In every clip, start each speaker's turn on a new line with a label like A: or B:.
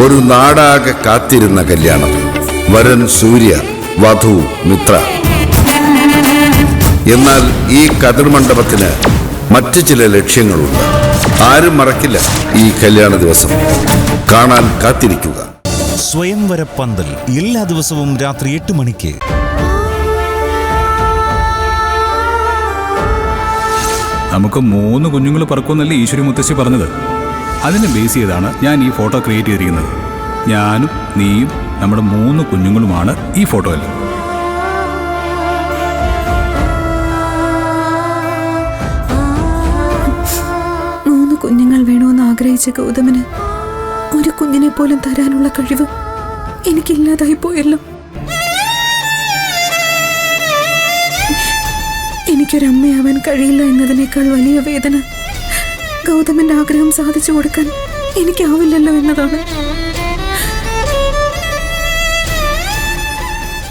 A: ഒരു നാടാകെ കാത്തിരുന്ന കല്യാണം. വരൻ സൂര്യ, വധു മിത്ര. എന്നാൽ ഈ കതിർമണ്ഡപത്തിന് മറ്റു ചില ലക്ഷ്യങ്ങളുണ്ട്. ആരും മറക്കില്ല ഈ കല്യാണ ദിവസം. കാണാൻ കാത്തിരിക്കുക.
B: സ്വയംവര പന്തൽ എല്ലാ ദിവസവും രാത്രി 8 മണിക്ക്.
C: നമുക്ക് 3 കുഞ്ഞുങ്ങൾ പറക്കുമെന്നല്ലേ ഈശ്വരി മുത്തശ്ശി പറഞ്ഞത്. അതിനെ ബേസ് ചെയ്താണ് ഞാൻ ഈ ഫോട്ടോ ക്രിയേറ്റ് ചെയ്തിരിക്കുന്നത്. ഞാനും നീയും നമ്മുടെ 3 കുഞ്ഞുങ്ങളുമാണ് ഈ ഫോട്ടോയിൽ.
D: കുഞ്ഞുങ്ങൾ വേണമെന്ന് ആഗ്രഹിച്ച ഗൗതമന് ഒരു കുഞ്ഞിനെ പോലും തരാനുള്ള കഴിവ് എനിക്കില്ലാതായി പോയല്ലോ. എനിക്കൊരമ്മയാവാൻ കഴിയില്ല എന്നതിനേക്കാൾ വലിയ വേദന ഗൗതമന്റെ ആഗ്രഹം സാധിച്ചു കൊടുക്കാൻ എനിക്കാവില്ലല്ലോ എന്നതാണ്.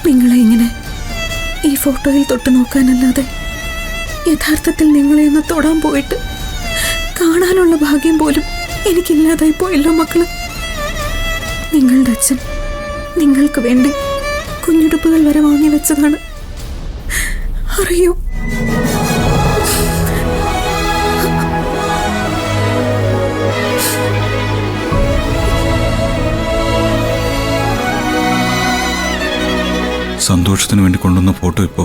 D: നിങ്ങളെ ഇങ്ങനെ ഈ ഫോട്ടോയിൽ തൊട്ടു നോക്കാനല്ലാതെ യഥാർത്ഥത്തിൽ നിങ്ങളെ ഒന്ന് തൊടാൻ പോയിട്ട് കാണാനുള്ള ഭാഗ്യം പോലും എനിക്കില്ലാതായി പോയല്ലോ മക്കള്. നിങ്ങളുടെ അച്ഛൻ നിങ്ങൾക്ക് വേണ്ടി കുഞ്ഞുടുപ്പുകൾ വരെ വാങ്ങി വെച്ചതാണ്, അറിയോ?
C: സന്തോഷത്തിന് വേണ്ടി കൊണ്ടുവന്ന ഫോട്ടോ ഇപ്പോ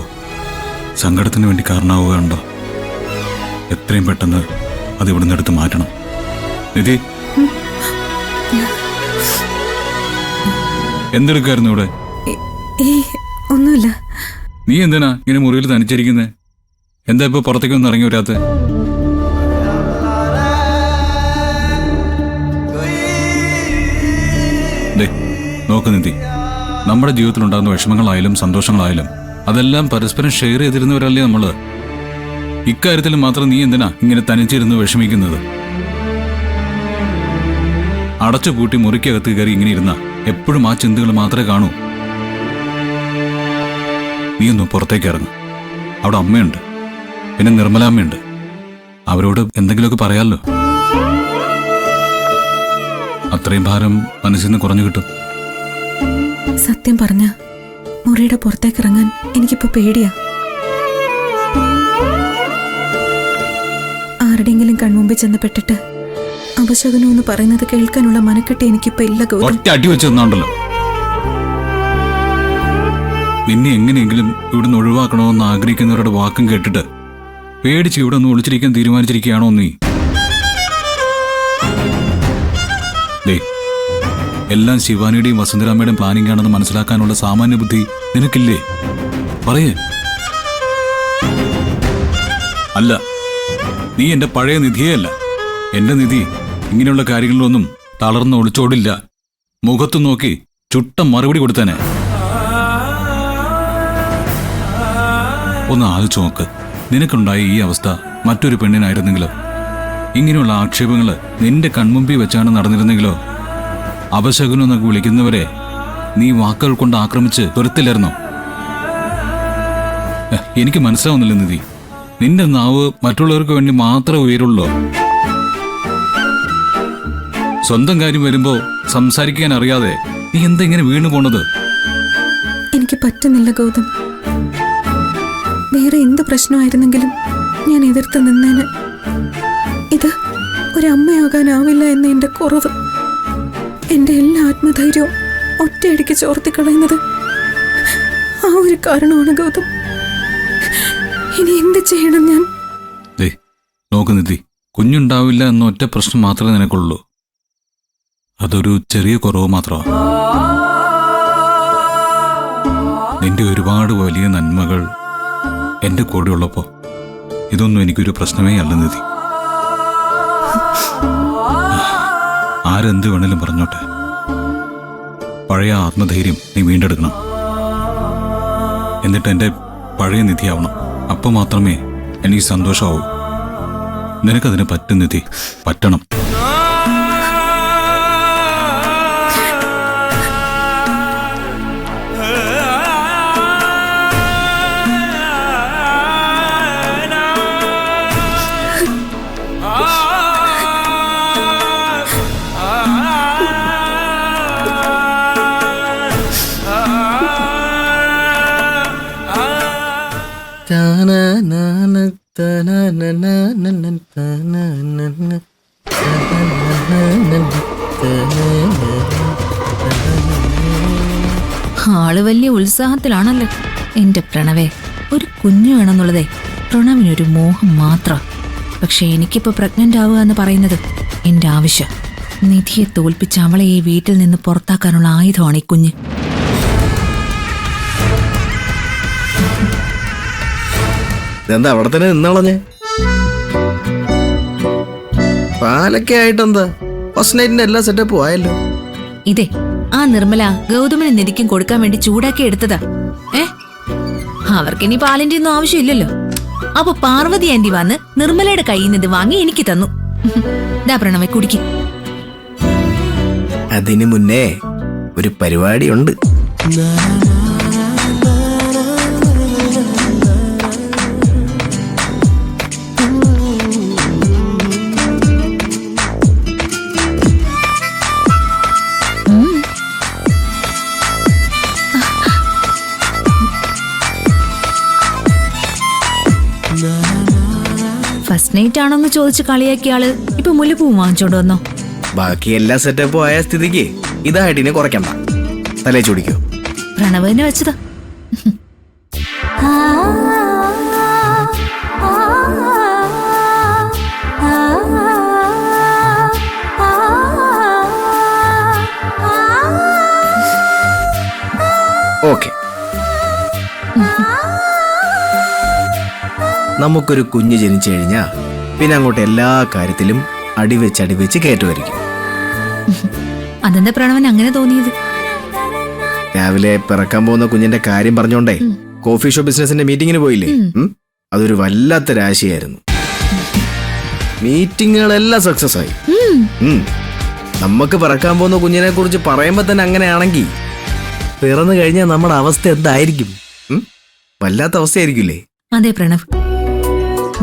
C: സങ്കടത്തിന് വേണ്ടി കാരണമാവുകയുണ്ടോ? എത്രയും പെട്ടെന്ന് അത് ഇവിടുന്ന് എടുത്ത് മാറ്റണം. നിധി, എന്തെടുക്കായിരുന്നു ഇവിടെ?
D: ഒന്നുമില്ല.
C: നീ എന്തിനാ ഇങ്ങനെ മുറിയിൽ തനിച്ചിരിക്കുന്നേ? എന്താ ഇപ്പൊ പുറത്തേക്കൊന്നും ഇറങ്ങി വരാത്തെ? നോക്ക് നിധി, നമ്മുടെ ജീവിതത്തിലുണ്ടാകുന്ന വിഷമങ്ങളായാലും സന്തോഷങ്ങളായാലും അതെല്ലാം പരസ്പരം ഷെയർ ചെയ്തിരുന്നവരല്ലേ നമ്മള്. ഇക്കാര്യത്തിൽ മാത്രം നീ എന്തിനാ ഇങ്ങനെ തനിച്ചിരുന്ന് വിഷമിക്കുന്നത്? അടച്ചുപൂട്ടി മുറിക്കകത്ത് കയറി ഇങ്ങനെ ഇരുന്ന എപ്പോഴും ആ ചിന്തകൾ മാത്രമേ കാണൂ. നീ ഒന്ന് പുറത്തേക്ക് ഇറങ്ങും. അവിടെ അമ്മയുണ്ട്, പിന്നെ നിർമ്മലാമ്മയുണ്ട്. അവരോട് എന്തെങ്കിലുമൊക്കെ പറയാമല്ലോ. അത്രയും ഭാരം മനസ്സിൽ നിന്ന് കുറഞ്ഞു കിട്ടും.
D: സത്യം പറഞ്ഞ മുറിയുടെ പുറത്തേക്ക് ഇറങ്ങാൻ എനിക്കിപ്പോ പേടിയാ. ആരുടെങ്കിലും കൺമുമ്പിൽ ചെന്ന് പെട്ടിട്ട് അപശകുനം എന്ന് പറയുന്നത് കേൾക്കാനുള്ള മനക്കെട്ടി എനിക്കിപ്പോ ഇല്ല.
C: ഒറ്റ അടി വെച്ച് തന്നോണ്ടല്ലോ. നിന്നെ എങ്ങനെയെങ്കിലും ഇവിടുന്ന് ഒഴിവാക്കണമെന്ന് ആഗ്രഹിക്കുന്നവരുടെ വാക്കും കേട്ടിട്ട് പേടിച്ച് ഇവിടെ ഒന്ന് ഒളിച്ചിരിക്കാൻ തീരുമാനിച്ചിരിക്കുകയാണോ നീ? എല്ലാം ശിവാനിയുടെയും വസുന്ധരാമ്മയുടെയും പ്ലാനിംഗ് ആണെന്ന് മനസ്സിലാക്കാനുള്ള സാമാന്യ ബുദ്ധി നിനക്കില്ലേ? പറയേ. അല്ല, നീ എന്റെ പഴയ നിധിയല്ല. എന്റെ നിധി ഇങ്ങനെയുള്ള കാര്യങ്ങളിലൊന്നും തളർന്ന് ഒളിച്ചോടില്ല. മുഖത്തു നോക്കി ചുട്ട മറുപടി കൊടുത്തേനെ. ഒന്ന് ആലോചിച്ച് നോക്ക്. നിനക്കുണ്ടായ ഈ അവസ്ഥ മറ്റൊരു പെണ്ണിനായിരുന്നെങ്കിലോ? ഇങ്ങനെയുള്ള ആക്ഷേപങ്ങള് നിന്റെ കൺമുമ്പിൽ വെച്ചാണ് നടന്നിരുന്നെങ്കിലോ? അപശകുനം എന്നൊക്കെ വിളിക്കുന്നവരെ നീ വാക്കുകൾ കൊണ്ട് ആക്രമിച്ച് തുരത്തില്ലായിരുന്നോ? എനിക്ക് മനസ്സിലാവുന്നില്ല നിധി. നിന്റെ നാവ് മറ്റുള്ളവർക്ക് വേണ്ടി മാത്രമേ ഉയരുള്ളൂ. സ്വന്തം കാര്യം വരുമ്പോ സംസാരിക്കാൻ അറിയാതെ നീ എന്തെങ്ങനെ വീണു പോണത്?
D: എനിക്ക് പറ്റുന്നില്ല ഗൗതം. വേറെ എന്ത് പ്രശ്നമായിരുന്നെങ്കിലും ഞാൻ എതിർത്ത് നിന്നേന്. ഇത് ഒരമ്മയാകാനാവില്ല എന്ന എന്റെ കുറവ്, എന്റെ എല്ലാ ആത്മധൈര്യവും ഒറ്റയടിക്ക് ചോർത്തിക്കളയുന്നത് ആ ഒരു കാരണമാണ് ഗൗതം. ഇനി എന്ത് ചെയ്യണം ഞാൻ?
C: നോക്ക് നിധി, കുഞ്ഞുണ്ടാവില്ല എന്ന ഒറ്റ പ്രശ്നം മാത്രമേ നിനക്കുള്ളൂ. അതൊരു ചെറിയ കുറവ് മാത്രമാണ്. നിന്റെ ഒരുപാട് വലിയ നന്മകൾ എന്റെ കൂടെ ഉള്ളപ്പോ ഇതൊന്നും എനിക്കൊരു പ്രശ്നമേ അല്ല നിധി. ആരെന്ത് വേണേലും പറഞ്ഞോട്ടെ, പഴയ ആത്മധൈര്യം നീ വീണ്ടെടുക്കണം. എന്നിട്ട് എന്റെ പഴയ നിധിയാവണം. അപ്പൊ മാത്രമേ എനിക്ക് സന്തോഷമാവൂ. നിനക്കതിന് പറ്റും നിധി, പറ്റണം.
E: ആള് വലിയ ഉത്സാഹത്തിലാണല്ലോ. എന്റെ പ്രണവേ, ഒരു കുഞ്ഞു വേണമെന്നുള്ളതേ പ്രണവിനൊരു മോഹം മാത്രം. പക്ഷെ എനിക്കിപ്പോ പ്രഗ്നന്റ് ആവുക എന്ന് പറയുന്നത് എന്റെ ആവശ്യം. നിധിയെ തോൽപ്പിച്ച് അവളെ ഈ വീട്ടിൽ നിന്ന് പുറത്താക്കാനുള്ള ആയുധമാണ് ഈ കുഞ്ഞ്.
F: എന്താ അവിടെ തന്നെ നിന്നളഞ്ഞേ? പാലൊക്കെ ആയിട്ടെന്താ, ഫസ്റ്റ് നൈറ്റിന്റെ എല്ലാ സെറ്റപ്പും ആയല്ലോ.
E: ഇതേ ആ നിർമ്മല ഗൗതമന് നിധിക്കും കൊടുക്കാൻ വേണ്ടി ചൂടാക്കി എടുത്തതാ. അവർക്കിനി പാലിന്റെ ഒന്നും ആവശ്യമില്ലല്ലോ. അപ്പൊ പാർവതി ആന്റി വന്ന് നിർമ്മലയുടെ കയ്യിൽ നിന്ന് വാങ്ങി എനിക്ക് തന്നു. ദാ പ്രണവേ, കുടിക്ക്.
F: അതിനു മുന്നേ ഒരു പരിപാടിയുണ്ട്.
E: ഫസ്റ്റ് നൈറ്റ് ആണോന്ന് ചോദിച്ച് കളിയാക്കിയ ആള് ഇപ്പൊ മുല്ലപ്പൂ വാങ്ങിച്ചോണ്ട് വന്നോ?
F: ബാക്കി എല്ലാ സെറ്റപ്പും ആയ സ്ഥിതിക്ക് ഇതായിട്ടിനെ കുറയ്ക്കണ്ട. തലേ ചൂടിക്കോ.
E: പ്രണവ് തന്നെ വെച്ചതാ.
F: ഓക്കെ, നമുക്കൊരു കുഞ്ഞ് ജനിച്ചു കഴിഞ്ഞാ പിന്നെ അങ്ങോട്ട് എല്ലാ കാര്യത്തിലും അടിവെച്ച് കയറ്റുമായിരിക്കും.
E: അതെന്താ പ്രണവൻ അങ്ങനെ തോന്നിയത്?
F: രാവിലെ പിറക്കാൻ പോകുന്ന കുഞ്ഞിന്റെ കാര്യം പറഞ്ഞോണ്ടേ കോഫി ഷോപ്പ് ബിസിനസിന്റെ മീറ്റിങ്ങിന് പോയില്ലേ? അതൊരു വല്ലാത്ത രാശിയായിരുന്നു. മീറ്റിങ്ങുകളെല്ലാം സക്സസ് ആയി. നമുക്ക് പിറക്കാൻ പോകുന്ന കുഞ്ഞിനെ കുറിച്ച് പറയുമ്പോ തന്നെ അങ്ങനെയാണെങ്കിൽ പിറന്നു കഴിഞ്ഞാൽ നമ്മുടെ അവസ്ഥ എന്തായിരിക്കും? വല്ലാത്ത അവസ്ഥയായിരിക്കില്ലേ?
E: അതെ പ്രണവ്,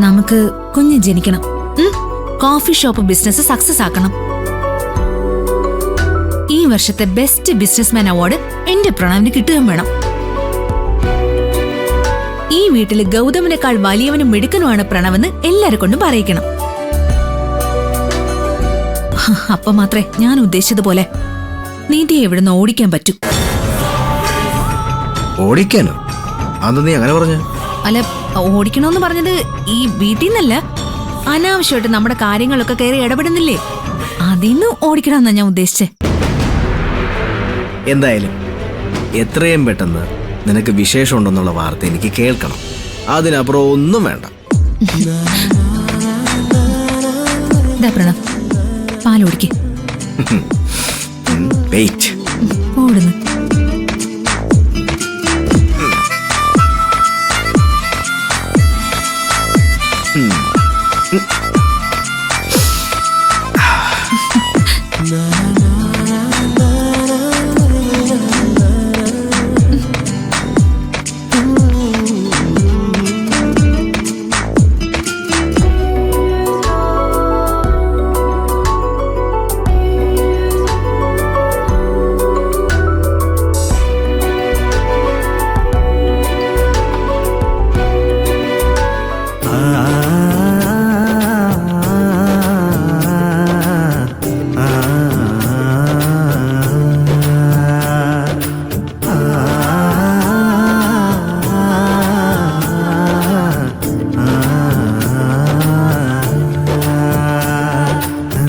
E: നമുക്ക് കുഞ്ഞ് ജനിക്കണം. കോഫി ഷോപ്പ് ബിസിനസ് സക്സസ് ആക്കണം. ഈ വർഷത്തെ ബെസ്റ്റ് ബിസിനസ്മാൻ അവാർഡ് എന്റെ പ്രണവിന് കിട്ടുകയും വേണം. ഈ വീട്ടില് ഗൗതമിനേക്കാൾ വലിയവനും മിടുക്കനുമാണ് പ്രണവെന്ന് എല്ലാരെ കൊണ്ടും പറയിക്കണം. അപ്പൊ മാത്രമേ ഞാൻ ഉദ്ദേശിച്ചതുപോലെ നീതിയെ ഇവിടുന്ന് ഓടിക്കാൻ പറ്റൂ.
F: ഓടിക്കാനോ? അതൊന്നും നീ അങ്ങനെ പറഞ്ഞു?
E: അല്ല, ഓടിക്കണോന്ന് പറഞ്ഞത് ഈ വീട്ടിൽ നിന്നല്ല, അനാവശ്യമായിട്ട് നമ്മുടെ കാര്യങ്ങളൊക്കെ കയറി ഇടപെടുന്നില്ലേ, അതിന്ന് ഓടിക്കണമെന്നാ ഞാൻ ഉദ്ദേശിച്ചേ.
F: എന്തായാലും എത്രയും പെട്ടെന്ന് നിനക്ക് വിശേഷം ഉണ്ടെന്നുള്ള വാർത്ത എനിക്ക് കേൾക്കണം. അതിനപ്പുറം ഒന്നും വേണ്ട.
E: പ്രണവ്, പാലോടിക്ക്.
F: വെയിറ്റ്.
E: ഓടുന്നു.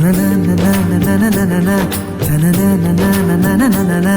F: na na na na na na na na na na na na na na na na na